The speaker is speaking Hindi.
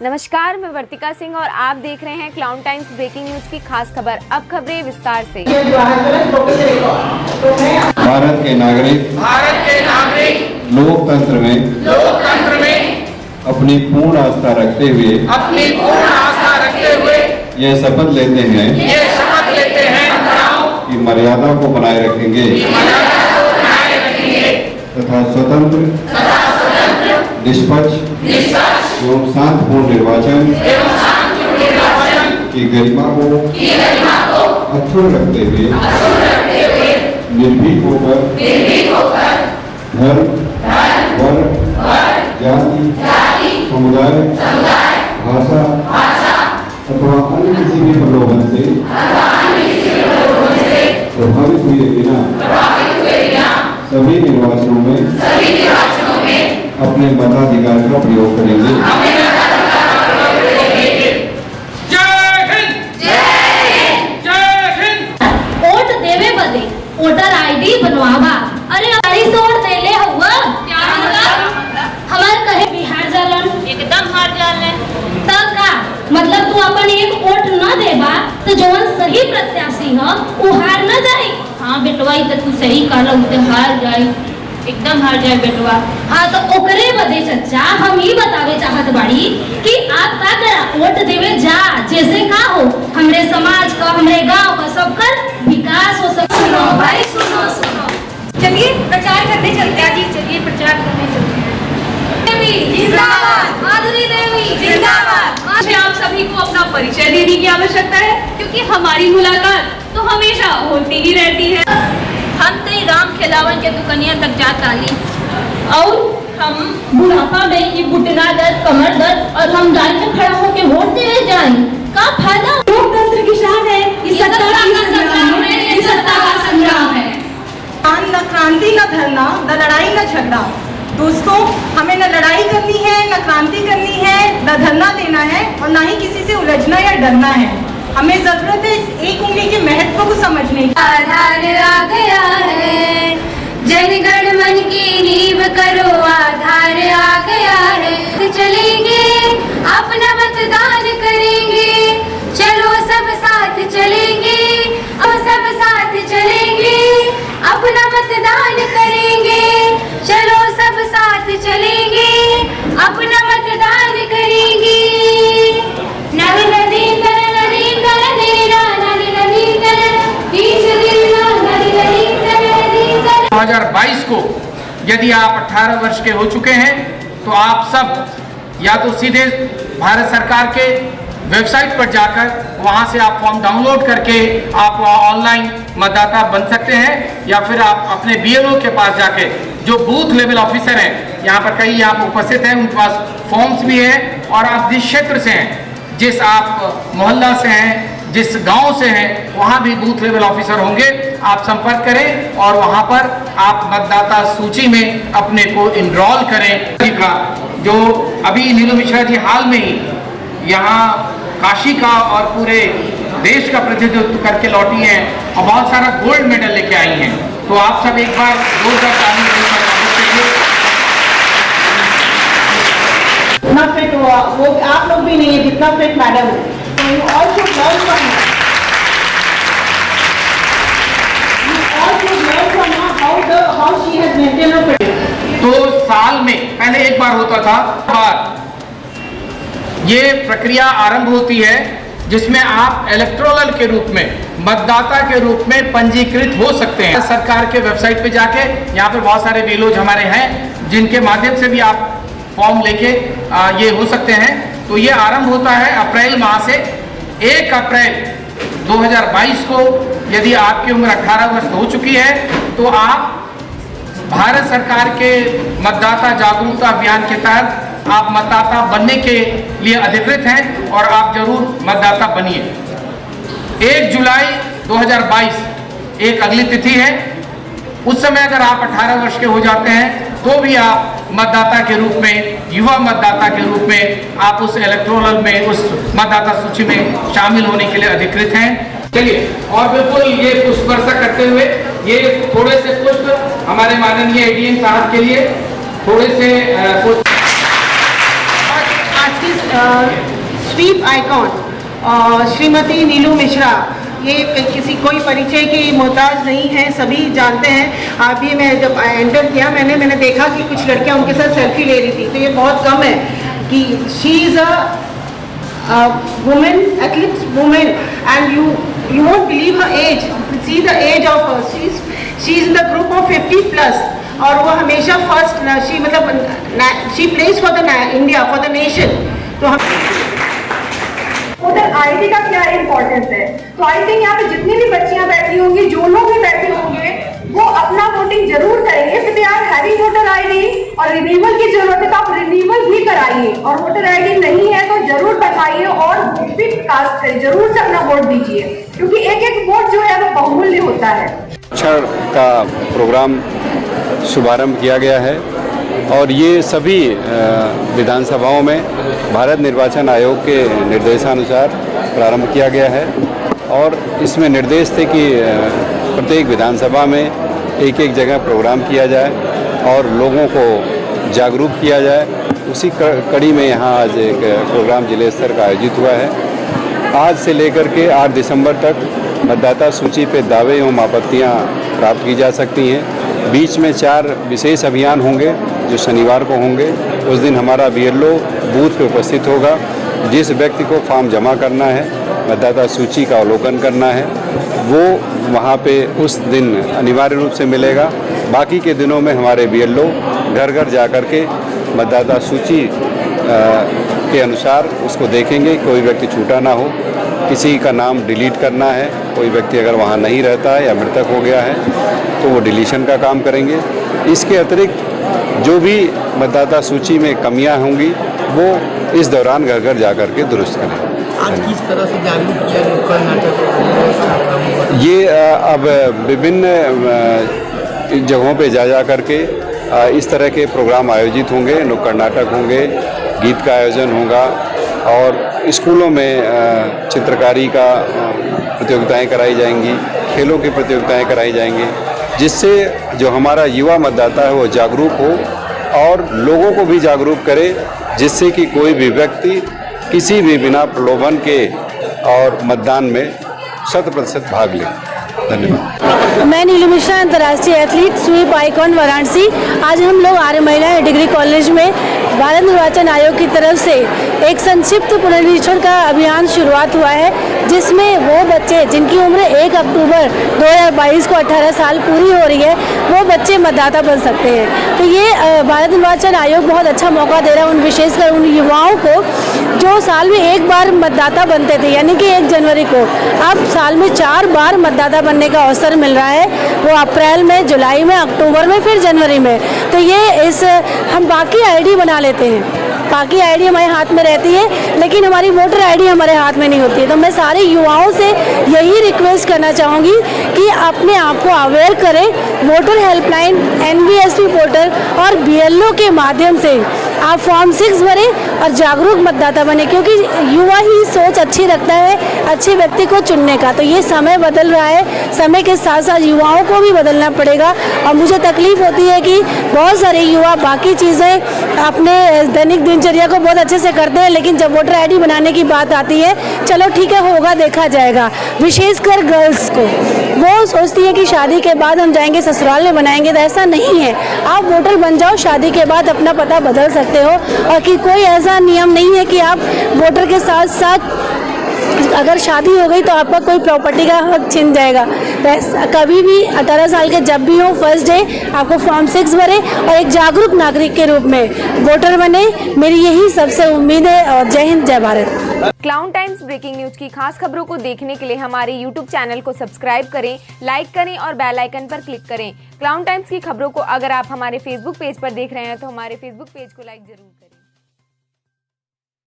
नमस्कार, मैं वर्तिका सिंह और आप देख रहे हैं क्लाउन टाइम्स ब्रेकिंग न्यूज की खास खबर। अब खबरें विस्तार से। भारत के नागरिक लोकतंत्र में अपनी पूर्ण आस्था रखते हुए यह शपथ लेते हैं कि मर्यादा को बनाए रखेंगे तथा स्वतंत्र निष्पक्ष एवं शांतिपूर्ण निर्वाचन की गरिमा को अक्षुण्ण रखते हुए निर्भीक होकर धर्म, वर्ग, जाति, समुदाय, भाषा अथवा अन्य किसी भी प्रलोभन से प्रभावित हुए बिना सभी निर्वाचनों में अपने मताधिकार का प्रयोग करेंगे। वोट देवे बदे वोटर आईडी बनवावा। अरे हमारी सोच देले हुआ क्या हमार कहे बिहार जालन एकदम हार जालन तब का मतलब तू अपन एक वोट न देबा तो जवन सही प्रत्याशी ह वो हार न जाए। हाँ बेटवा तो तू सही कहला उते हार जाए, एकदम हार जाए बेटवा। हाँ तो ओकरे बदे चचा हम ही बतावे चाहत बाड़ी कि आप का करा वोट देवे जा, जैसे का हो हमरे समाज का, हमरे गांव का सबकर विकास हो सके। सुनो भाई सुनो, चलिए प्रचार करने चलते हैं। जी चलिए प्रचार करने चलते हैं। देवी जिंदाबाद, माधुरी देवी जिंदाबाद। आज आप सभी को अपना परिचय देने की आवश्यकता है क्योंकि हमारी मुलाकात तो हमेशा होती ही रहती है। हम तो राम खिलावन के दुकनिया तक जाता ली और हम बुढ़ापा में ये घुटना दर्द, कमर दर्द और हम लाइन में खड़ा होकर वोट देने जाएं का फायदा? लोकतंत्र की शान है, ये सत्ता का संग्राम है, ये सत्ता का संग्राम है। न क्रांति न धरना, न लड़ाई न झगड़ा। दोस्तों हमें न लड़ाई करनी है, न क्रांति करनी है, न धरना देना है और न ही किसी से उलझना या डरना है। हमें जरूरत है इस एक उंगली के महत्व को समझने की। आधार आ गया है, जनगण मन की नींव करो, आधार आ गया है। चलेंगे अपना मतदान करेंगे, चलो सब साथ चलेंगे, और सब साथ चलेंगे, अपना मतदान करेंगे, चलो सब साथ चलेंगे, अपना मतदान करेंगे। नदी नदी 2022 को यदि आप 18 वर्ष के हो चुके हैं तो आप सब या तो सीधे भारत सरकार के वेबसाइट पर जाकर वहां से आप फॉर्म डाउनलोड करके आप ऑनलाइन मतदाता बन सकते हैं या फिर आप अपने BLO के पास जाके, जो बूथ लेवल ऑफिसर हैं यहाँ पर कई यहाँ उपस्थित हैं, उनके पास फॉर्म्स भी हैं और आप जिस क्षेत्र से हैं, जिस आप मोहल्ला से हैं, जिस गांव से हैं, वहां भी बूथ लेवल ऑफिसर होंगे। आप संपर्क करें और वहां पर आप मतदाता सूची में अपने को इनरोल करें। का जो अभी नीलू मिश्रा जी हाल में ही यहाँ काशी का और पूरे देश का प्रतिनिधित्व करके लौटी हैं और बहुत सारा गोल्ड मेडल लेके आई हैं, तो आप सब एक बार जोरदार ताली चाहिए। इतना फिट हुआ वो आप लोग भी नहीं है जितना फिट मैडम है। You all should learn from her. You all should learn from her how she has maintained her fitness. तो साल में पहले एक बार होता था, ये प्रक्रिया आरंभ होती है जिसमें आप इलेक्टोरल के रूप में, मतदाता के रूप में पंजीकृत हो सकते हैं। सरकार के वेबसाइट पे जाके यहाँ पे बहुत सारे BLOs हमारे हैं जिनके माध्यम से भी आप फॉर्म लेके ये हो सकते हैं। तो ये आरंभ होता है अप्रैल माह से। 1 अप्रैल 2022 को यदि आपकी उम्र 18 वर्ष हो चुकी है तो आप भारत सरकार के मतदाता जागरूकता अभियान के तहत आप मतदाता बनने के लिए अधिकृत हैं और आप जरूर मतदाता बनिए। 1 जुलाई 2022 एक अगली तिथि है। उस समय अगर आप 18 वर्ष के हो जाते हैं तो भी आप मतदाता के रूप में, युवा मतदाता के रूप में आप उस इलेक्टोरल में, उस मतदाता सूची में शामिल होने के लिए अधिकृत हैं। चलिए और बिल्कुल ये पुष्प वर्षा करते हुए ये थोड़े से पुष्प हमारे माननीय ADM साहब के लिए थोड़े से पुष्प। आज की स्वीप आइकॉन श्रीमती नीलू मिश्रा, ये किसी कोई परिचय की मोहताज नहीं है, सभी जानते हैं। अभी मैं जब एंटर किया मैंने देखा कि कुछ लड़कियां उनके साथ सेल्फी ले रही थी, तो ये बहुत कम है कि she is a women, athlete women, and you won't believe her age. See the age of her. She's in the group of 50+, और वो हमेशा first, she plays for the India, for the nation. तो हम वोटर आईडी का क्या इम्पोर्टेंस है, तो आई थिंक यहाँ पे जितनी भी बच्चियां बैठी होंगी, जो लोग भी बैठे होंगे, वो अपना वोटिंग जरूर करेंगे। फिर यार हैवी वोटर आईडी और रिन्यूअल की जरूरत है तो आप रिन्यूअल भी कराइए, और वोटर आईडी नहीं है तो जरूर बनवाइए और वोट भी कास्ट करिए, जरूर से अपना वोट दीजिए, क्योंकि एक एक वोट जो है वो बहुमूल्य होता है। क्षण का प्रोग्राम शुभारंभ किया गया है और ये सभी विधानसभाओं में भारत निर्वाचन आयोग के निर्देशानुसार प्रारंभ किया गया है और इसमें निर्देश थे कि प्रत्येक विधानसभा में एक एक जगह प्रोग्राम किया जाए और लोगों को जागरूक किया जाए। उसी कड़ी में यहाँ आज एक प्रोग्राम जिले स्तर का आयोजित हुआ है। आज से लेकर के 8 दिसंबर तक मतदाता सूची पे दावे एवं आपत्तियाँ प्राप्त की जा सकती हैं। बीच में 4 विशेष अभियान होंगे जो शनिवार को होंगे। उस दिन हमारा BLO बूथ पे उपस्थित होगा। जिस व्यक्ति को फॉर्म जमा करना है, मतदाता सूची का अवलोकन करना है, वो वहाँ पे उस दिन अनिवार्य रूप से मिलेगा। बाकी के दिनों में हमारे BLO घर घर जा कर के मतदाता सूची के अनुसार उसको देखेंगे, कोई व्यक्ति छूटा ना हो। किसी का नाम डिलीट करना है, कोई व्यक्ति अगर वहाँ नहीं रहता है या मृतक हो गया है तो वो डिलीशन का काम करेंगे। इसके अतिरिक्त जो भी मतदाता सूची में कमियां होंगी वो इस दौरान घर घर जा कर के दुरुस्त करें। आज किस तरह से जागरूक किया नुक्कड़ नाटक? ये अब विभिन्न जगहों पे जा करके इस तरह के प्रोग्राम आयोजित होंगे। नुक्कड़ नाटक होंगे, गीत का आयोजन होगा और स्कूलों में चित्रकारी का प्रतियोगिताएं कराई जाएंगी, खेलों की प्रतियोगिताएं कराई जाएंगी, जिससे जो हमारा युवा मतदाता है वो जागरूक हो और लोगों को भी जागरूक करे, जिससे कि कोई भी व्यक्ति किसी भी बिना प्रलोभन के और मतदान में 100% भाग ले। धन्यवाद। मैं नीलू मिश्रा, अंतर्राष्ट्रीय एथलीट, स्वीप आइकॉन वाराणसी। आज हम लोग आर्य महिला डिग्री कॉलेज में भारत निर्वाचन आयोग की तरफ से एक संक्षिप्त पुनरीक्षण का अभियान शुरुआत हुआ है, जिसमें वो बच्चे जिनकी उम्र 1 अक्टूबर 2022 को 18 साल पूरी हो रही है, वो बच्चे मतदाता बन सकते हैं। तो ये भारत निर्वाचन आयोग बहुत अच्छा मौका दे रहा है विशेषकर उन युवाओं को जो साल में एक बार मतदाता बनते थे, यानी कि 1 जनवरी को। अब साल में 4 बार मतदाता बनने का अवसर मिल रहा है, वो अप्रैल में, जुलाई में, अक्टूबर में, फिर जनवरी में। तो ये हम बाकी आईडी बना लेते हैं, बाकी आईडी हमारे हाथ में रहती है, लेकिन हमारी वोटर आईडी हमारे हाथ में नहीं होती है। तो मैं सारे युवाओं से यही रिक्वेस्ट करना चाहूँगी कि अपने आप को अवेयर करें। वोटर हेल्पलाइन, NVSP पोर्टल और BLO के माध्यम से आप फॉर्म 6 भरें और जागरूक मतदाता बने, क्योंकि युवा ही सोच अच्छी रखता है अच्छे व्यक्ति को चुनने का। तो ये समय बदल रहा है, समय के साथ साथ युवाओं को भी बदलना पड़ेगा। और मुझे तकलीफ होती है कि बहुत सारे युवा बाकी चीज़ें अपने दैनिक दिनचर्या को बहुत अच्छे से करते हैं, लेकिन जब वोटर आईडी बनाने की बात आती है, चलो ठीक है होगा देखा जाएगा। विशेषकर गर्ल्स को वो सोचती है कि शादी के बाद हम जाएंगे ससुराल में बनाएंगे, तो ऐसा नहीं है। आप वोटर बन जाओ, शादी के बाद अपना पता बदल सकते हो, और कि कोई ऐसा नियम नहीं है कि आप वोटर के साथ साथ अगर शादी हो गई तो आपका कोई प्रॉपर्टी का हक छिन जाएगा। कभी भी 18 साल के जब भी हो, फर्स्ट डे आपको फॉर्म 6 भरे और एक जागरूक नागरिक के रूप में वोटर बने। मेरी यही सबसे उम्मीद है। और जय हिंद, जय Bharat. Clown times breaking news की खास खबरों को देखने के लिए हमारे YouTube चैनल को सब्सक्राइब करें, लाइक करें और बेल आइकन पर क्लिक करें। क्लाउन टाइम्स की खबरों को अगर आप हमारे Facebook पेज पर देख रहे हैं तो हमारे Facebook पेज को लाइक जरूर करें।